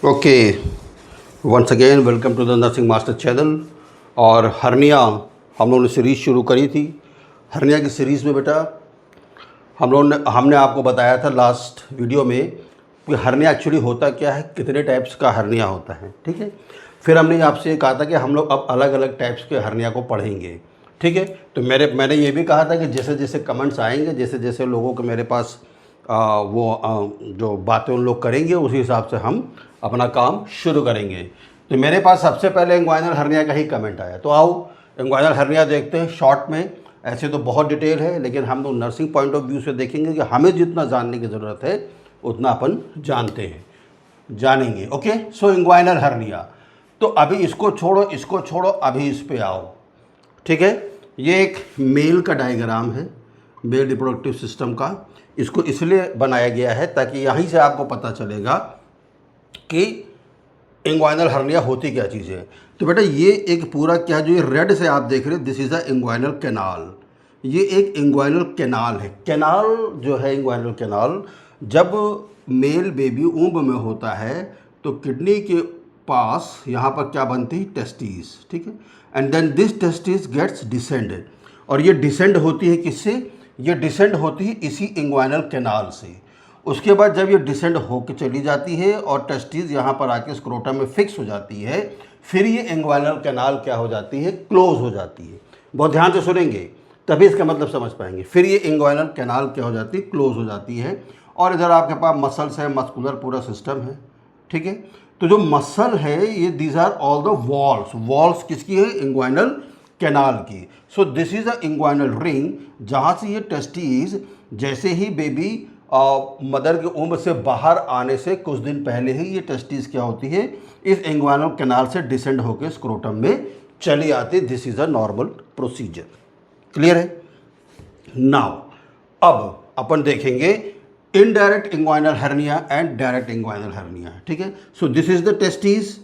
Okay, once again welcome to the nursing master channel. और hernia हम लोगों ने सीरीज़ शुरू करी थी। हर्निया की सीरीज़ में बेटा हमने आपको बताया था लास्ट वीडियो में कि हर्निया एक्चुअली होता क्या है, कितने टाइप्स का हर्निया होता है। ठीक है, फिर हमने आपसे ये कहा था कि हम लोग अब अलग अलग टाइप्स के हर्निया को पढ़ेंगे। ठीक है, तो मैंने ये भी कहा था कि जैसे जैसे कमेंट्स आएंगे, जैसे जैसे लोगों को मेरे पास जो बातें उन लोग करेंगे, उसी हिसाब से हम अपना काम शुरू करेंगे। तो मेरे पास सबसे पहले इंग्वाइनल हर्निया का ही कमेंट आया, तो आओ इंग्वाइनल हर्निया देखते हैं शॉर्ट में। ऐसे तो बहुत डिटेल है, लेकिन हम लोग नर्सिंग पॉइंट ऑफ व्यू से देखेंगे कि हमें जितना जानने की ज़रूरत है उतना अपन जानेंगे। ओके, सो इंग्वाइनल हर्निया। तो अभी इसको छोड़ो, अभी इस पे आओ। ठीक है, ये एक मेल का डायग्राम है, मेल रिप्रोडक्टिव सिस्टम का। इसको इसलिए बनाया गया है ताकि यहीं से आपको पता चलेगा कि इंग्वाइनल हर्निया होती क्या चीज़ है। तो बेटा ये एक पूरा क्या, जो ये रेड से आप देख रहे हैं, this is a inguinal canal. ये एक इंग्वाइनल कैनाल है। कैनाल जो है, इंग्वाइनल कैनाल, जब मेल बेबी ऊंब में होता है तो किडनी के पास यहाँ पर क्या बनती है, टेस्टिस। ठीक है, and then this testis gets descended. और ये डिसेंड होती है किससे? ये डिसेंड होती है इसी इंग्वाइनल कैनाल से। उसके बाद जब ये डिसेंड होकर चली जाती है और टेस्टिस यहाँ पर आके स्क्रोटम में फिक्स हो जाती है, फिर ये इंग्वाइनल कैनाल क्या हो जाती है, क्लोज हो जाती है। बहुत ध्यान से सुनेंगे तभी इसका मतलब समझ पाएंगे। फिर ये इंग्वाइनल कैनाल क्या हो जाती है, क्लोज हो जाती है। और इधर आपके पास मसल्स है, मस्कुलर पूरा सिस्टम है। ठीक है, तो जो मसल है ये these are all the walls किसकी है, इंग्वाइनल कैनाल की। So this is a inguinal ring, जहाँ से ये टेस्टिस जैसे ही बेबी मदर के उम्र से बाहर आने से कुछ दिन पहले ही ये टेस्टिस क्या होती है, इस इंग्वाइनल कैनाल से डिसेंड होकर स्क्रोटम में चली आती है। This is a normal procedure. Clear है? नाउ अब अपन देखेंगे indirect inguinal hernia and direct inguinal hernia. ठीक है, सो दिस इज द टेस्टिस,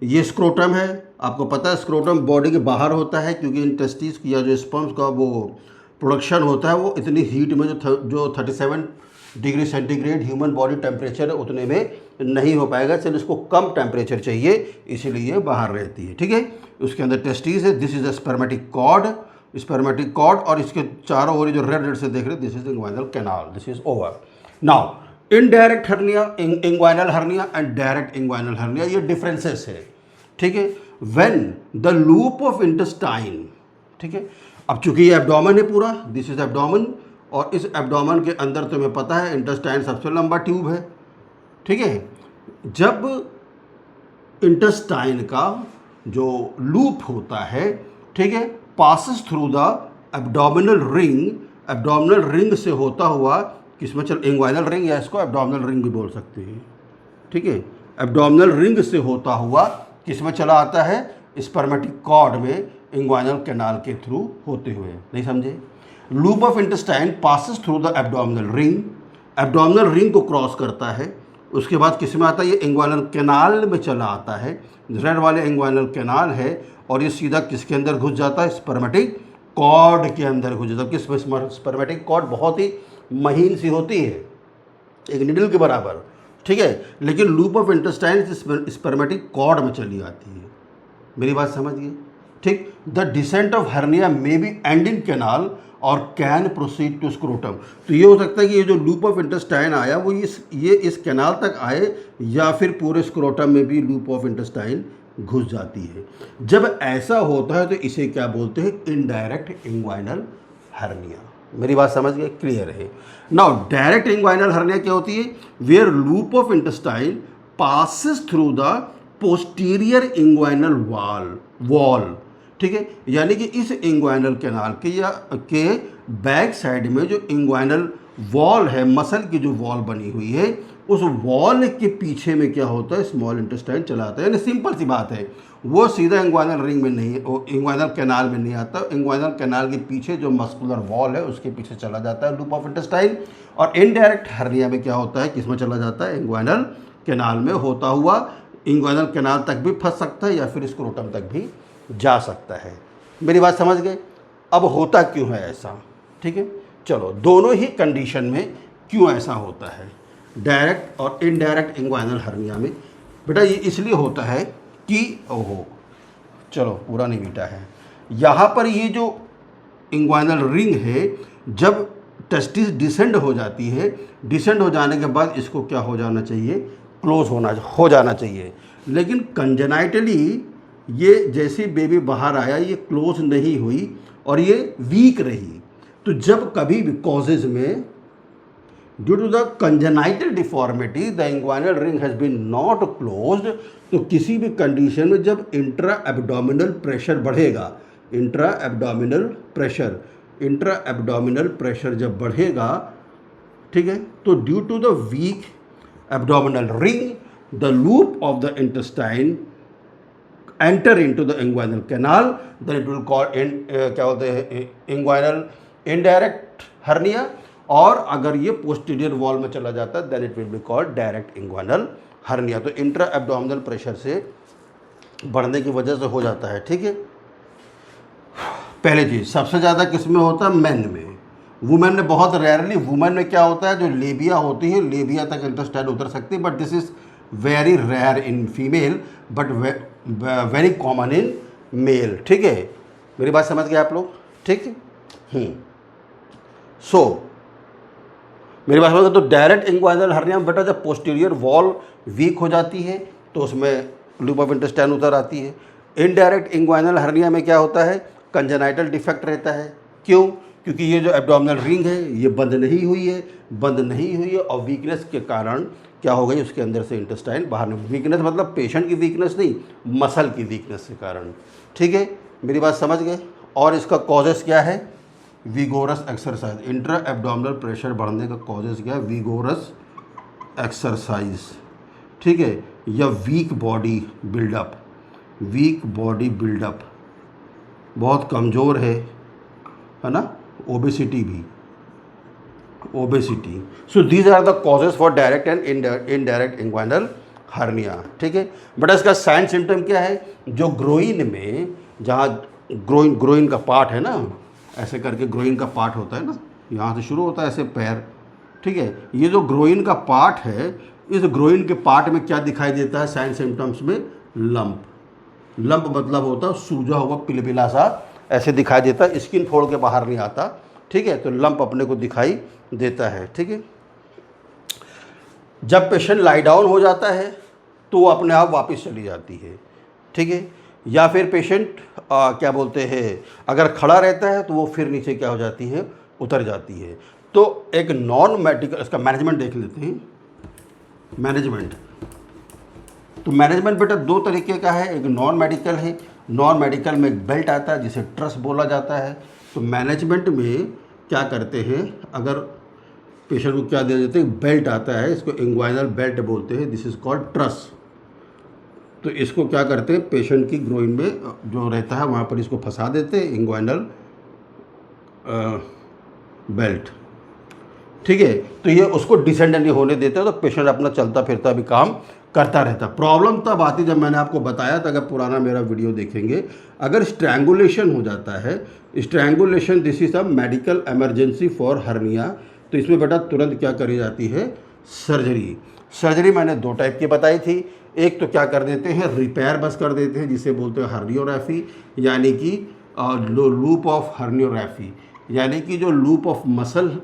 ये स्क्रोटम है। आपको पता है स्क्रोटम बॉडी के बाहर होता है, क्योंकि इन टेस्टिस या जो स्पर्म्स का वो प्रोडक्शन होता है वो इतनी हीट में जो 37 degree centigrade human body temperature है उतने में नहीं हो पाएगा। चलो इसको कम टेम्परेचर चाहिए, इसीलिए बाहर रहती है। ठीक है, उसके अंदर टेस्टिस है। This is a spermatic cord, और इसके चारों ओर जो रेड से देख रहे हैं, this is inguinal canal. This is over. Now indirect hernia, inguinal hernia and direct inguinal hernia, ये डिफरेंसेस है। ठीक है, when the loop of intestine, ठीक है, अब चूंकि ये एब्डोमेन है पूरा, दिस इज एब्डोमेन, और इस एब्डोमेन के अंदर तुम्हें पता है इंटेस्टाइन सबसे लंबा ट्यूब है। ठीक है, जब इंटेस्टाइन का जो लूप होता है, ठीक है, passes through the abdominal ring से होता हुआ किसमें चल, इंग्वाइनल रिंग, या इसको एब्डोमिनल रिंग भी बोल सकते हैं। ठीक है, एब्डोमिनल रिंग से होता हुआ किसमें चला आता है, स्पर्मेटिक कॉर्ड में, इंग्वाइनल कैनाल के थ्रू होते हुए। नहीं समझे? Loop of intestine passes through the abdominal ring को क्रॉस करता है। उसके बाद किस में आता है, ये इंग्वाइनल कैनाल में चला आता है। रेड वाले इंग्वाइनल कैनाल है, और ये सीधा किसके अंदर घुस जाता है, स्पर्मेटिक कॉर्ड के अंदर घुस जाता है। किस स्पर्मेटिक कॉर्ड बहुत ही महीन सी होती है, एक निडल के बराबर। ठीक है, लेकिन loop of intestine spermatic cord में चली आती है। मेरी बात समझ गए? ठीक, the descent of hernia may be and in canal और कैन प्रोसीड टू स्क्रोटम। तो ये हो सकता है कि ये जो लूप ऑफ इंटेस्टाइन आया वो ये इस कैनाल तक आए, या फिर पूरे स्क्रोटम में भी लूप ऑफ इंटेस्टाइन घुस जाती है। जब ऐसा होता है तो इसे क्या बोलते हैं, इनडायरेक्ट इंग्वाइनल हर्निया। मेरी बात समझ गए? क्लियर है? नाउ डायरेक्ट इंग्वाइनल हर्निया क्या होती है, where loop of intestine passes through the posterior inguinal wall. ठीक है, यानी कि इस इंग्वाइनल कैनाल के बैक साइड में जो इंग्वाइनल वॉल है, मसल की जो वॉल बनी हुई है, उस वॉल के पीछे में क्या होता है, स्मॉल इंटेस्टाइन चलाता है। यानी सिंपल सी बात है, वो सीधा इंग्वाइनल रिंग में नहीं, इंग्वाइनल कैनाल में नहीं आता। इंग्वाइनल कैनाल के पीछे जो मस्कुलर वॉल है उसके पीछे चला जाता है लूप ऑफ इंटेस्टाइन। और इनडायरेक्ट हर्निया में क्या होता है, किसमें चला जाता है, इंग्वाइनल कैनाल में होता हुआ इंग्वाइनल कैनाल तक भी फंस सकता है, या फिर स्क्रोटम तक भी जा सकता है। मेरी बात समझ गए? अब होता क्यों है ऐसा? ठीक है, चलो दोनों ही कंडीशन में क्यों ऐसा होता है, डायरेक्ट और इनडायरेक्ट इंग्वाइनल हर्निया में बेटा ये इसलिए होता है कि ओहो चलो पूरा नहीं बीटा है, यहाँ पर ये जो इंग्वाइनल रिंग है जब टेस्टिस डिसेंड हो जाती है, डिसेंड हो जाने के बाद इसको क्या हो जाना चाहिए, क्लोज हो जाना चाहिए। लेकिन कंजेनाइटली ये जैसे बेबी बाहर आया ये क्लोज नहीं हुई और ये वीक रही। तो जब कभी भी कॉजेज में due to the congenital deformity the inguinal ring has been not closed, तो किसी भी कंडीशन में जब इंट्रा एब्डोमिनल प्रेशर बढ़ेगा, इंट्रा एब्डोमिनल प्रेशर जब बढ़ेगा, ठीक है, तो due to the weak abdominal ring the loop of the intestine enter into the inguinal canal, then it will call क्या बोलते हैं इंग्वाइनल इनडायरेक्ट हर्निया, और अगर ये पोस्टीरियर वॉल में चला जाता है then it will be called direct inguinal hernia. तो इंट्रा एब्डोमिनल प्रेशर से बढ़ने की वजह से हो जाता है, ठीक है। पहली चीज़ सबसे ज़्यादा किस में होता है, मेन में। वुमेन में बहुत रेयरली, वुमेन में क्या होता है जो लेबिया होती है लेबिया तक इंटेस्टाइन उतर सकती है, but this is very rare in female but very common in male, ठीक है। मेरी बात समझ गए आप लोग, ठीक है। सो मेरी बात समझ, तो डायरेक्ट इंग्वाइनल हर्निया में बेटा जब पोस्टीरियर वॉल वीक हो जाती है तो उसमें लूप ऑफ इंटेस्टाइन उतर आती है। इनडायरेक्ट इंग्वाइनल हर्निया में क्या होता है, कंजेनाइटल डिफेक्ट रहता है। क्यों? क्योंकि ये जो एब्डोमिनल रिंग है ये बंद नहीं हुई है और वीकनेस के कारण क्या हो गई, उसके अंदर से इंटेस्टाइन बाहर नहीं। वीकनेस मतलब पेशेंट की वीकनेस नहीं, मसल की वीकनेस के कारण, ठीक है। मेरी बात समझ गए। और इसका कॉजेस क्या है, vigorous exercise. Intra abdominal pressure बढ़ने का कॉजेस क्या है, विगोरस एक्सरसाइज, ठीक है, या वीक बॉडी बिल्डअप, बहुत कमज़ोर है ना, obesity. So these are the causes for direct and indirect inguinal hernia, ठीक है। बट इसका साइन सिम्टम क्या है, जो ग्रोइन में, जहाँ ग्रोइन का पार्ट है ना, ऐसे करके ग्रोइन का पार्ट होता है ना, यहाँ से शुरू होता है ऐसे पैर, ठीक है। ये जो ग्रोइन का पार्ट है, इस ग्रोइन के पार्ट में क्या दिखाई देता है साइन सिम्टम्स में, लंप मतलब होता है सूजा हुआ पिलपिला सा ऐसे दिखाई देता है, स्किन फोड़ के बाहर नहीं आता, ठीक है। तो लंप अपने को दिखाई देता है, ठीक है। जब पेशेंट लाई डाउन हो जाता है तो वो अपने आप वापस चली जाती है, ठीक है। या फिर पेशेंट क्या बोलते हैं, अगर खड़ा रहता है तो वो फिर नीचे क्या हो जाती है, उतर जाती है। तो एक नॉन मेडिकल, इसका मैनेजमेंट देख लेते हैं। मैनेजमेंट, तो मैनेजमेंट बेटा दो तरीके का है, एक नॉन मेडिकल है। नॉन मेडिकल में एक बेल्ट आता है जिसे ट्रस बोला जाता है। तो मैनेजमेंट में क्या करते हैं, अगर पेशेंट को क्या दे देते हैं, बेल्ट आता है, इसको इंग्वाइनल बेल्ट बोलते हैं, दिस इज़ कॉल्ड ट्रस। तो इसको क्या करते हैं, पेशेंट की ग्रोइन में जो रहता है वहाँ पर इसको फंसा देते हैं, इंग्वाइनल बेल्ट, ठीक है। तो ये उसको डिसेंड नहीं होने देते, तो पेशेंट अपना चलता फिरता भी काम करता रहता। प्रॉब्लम तब आती जब मैंने आपको बताया था, अगर पुराना मेरा वीडियो देखेंगे, अगर स्ट्रैंगुलेशन हो जाता है, strangulation this is a medical emergency for hernia, तो इसमें बेटा तुरंत क्या करी जाती है, सर्जरी मैंने दो टाइप की बताई थी। एक तो क्या कर देते हैं, रिपेयर बस कर देते हैं, जिसे बोलते हैं हर्नियोग्राफी, यानी कि लूप ऑफ हर्नियोग्राफी, यानी कि जो लूप ऑफ मसल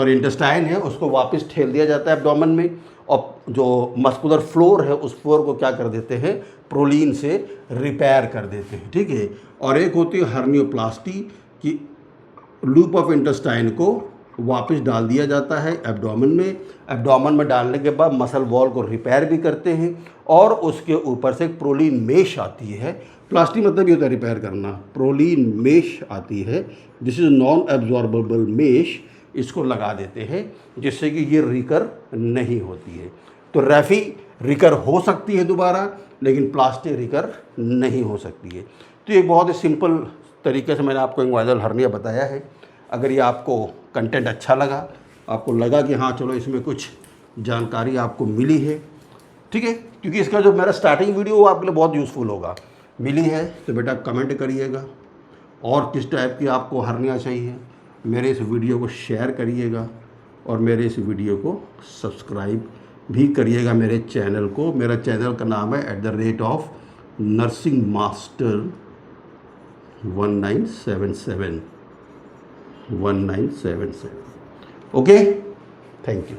इंटेस्टाइन है उसको वापस ठेल दिया जाता है एब्डोमेन में, और जो मस्कुलर फ्लोर है उस फ्लोर को क्या कर देते हैं, प्रोलीन से रिपेयर कर देते हैं, ठीक है। और एक होती है हर्नियोप्लास्टी, कि लूप ऑफ इंटेस्टाइन को वापस डाल दिया जाता है एब्डोमेन में डालने के बाद मसल वॉल को रिपेयर भी करते हैं, और उसके ऊपर से एक प्रोलीन मेश आती है। प्लास्टी मतलब ये होता है रिपेयर करना, प्रोलीन मेश आती है, this is non absorbable mesh, इसको लगा देते हैं जिससे कि ये रिकर नहीं होती है। तो रैफी रिकर हो सकती है दोबारा, लेकिन प्लास्टी रिकर नहीं हो सकती है। तो एक बहुत ही सिंपल तरीके से मैंने आपको इंग्वाइनल हर्निया बताया है। अगर ये आपको कंटेंट अच्छा लगा, आपको लगा कि हाँ चलो इसमें कुछ जानकारी आपको मिली है, ठीक है, क्योंकि इसका जो मेरा स्टार्टिंग वीडियो वो आपके लिए बहुत यूज़फुल होगा, मिली है तो बेटा कमेंट करिएगा, और किस टाइप की आपको हर्निया चाहिए, मेरे इस वीडियो को शेयर करिएगा, और मेरे इस वीडियो को सब्सक्राइब भी करिएगा मेरे चैनल को। मेरा चैनल का नाम है @nursing master 1977। Okay, thank you.